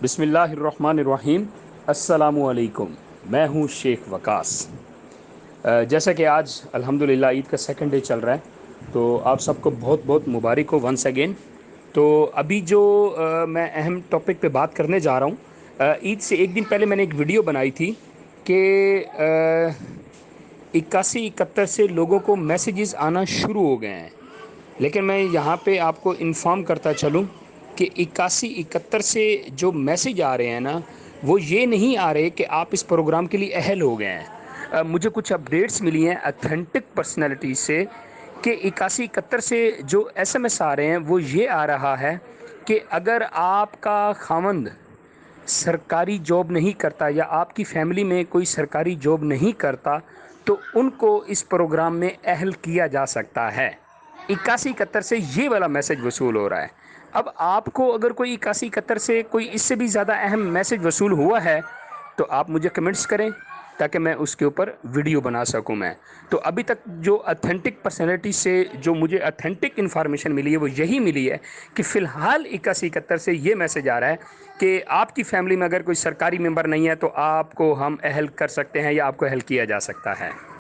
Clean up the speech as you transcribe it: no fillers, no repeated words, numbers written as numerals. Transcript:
بسم اللہ الرحمن الرحیم۔ السلام علیکم۔ میں ہوں شیخ وقاص۔ جیسا کہ آج الحمدللہ عید کا سیکنڈ ڈے چل رہا ہے، تو آپ سب کو بہت بہت مبارک ہو ونس اگین۔ تو ابھی جو میں اہم ٹاپک پہ بات کرنے جا رہا ہوں، عید سے ایک دن پہلے میں نے ایک ویڈیو بنائی تھی کہ 81-71 سے لوگوں کو میسیجز آنا شروع ہو گئے ہیں، لیکن میں یہاں پہ آپ کو انفارم کرتا چلوں کہ 81-71 سے جو میسیج آ رہے ہیں نا، وہ یہ نہیں آ رہے کہ آپ اس پروگرام کے لیے اہل ہو گئے ہیں۔ مجھے کچھ اپڈیٹس ملی ہیں اتھینٹک پرسنالٹی سے کہ 81-71 سے جو ایس ایم ایس آ رہے ہیں وہ یہ آ رہا ہے کہ اگر آپ کا خاوند سرکاری جاب نہیں کرتا یا آپ کی فیملی میں کوئی سرکاری جاب نہیں کرتا تو ان کو اس پروگرام میں اہل کیا جا سکتا ہے۔ 81-71 سے یہ والا میسج وصول ہو رہا ہے۔ اب آپ کو اگر کوئی 81-71 سے کوئی اس سے بھی زیادہ اہم میسج وصول ہوا ہے تو آپ مجھے کمنٹس کریں تاکہ میں اس کے اوپر ویڈیو بنا سکوں میں۔ تو ابھی تک جو اتھینٹک پرسنالٹی سے جو مجھے اتھینٹک انفارمیشن ملی ہے وہ یہی ملی ہے کہ فی الحال 81-71 سے یہ میسج آ رہا ہے کہ آپ کی فیملی میں اگر کوئی سرکاری ممبر نہیں ہے تو آپ کو ہم اہل کر سکتے ہیں یا آپ کو اہل کیا جا سکتا ہے۔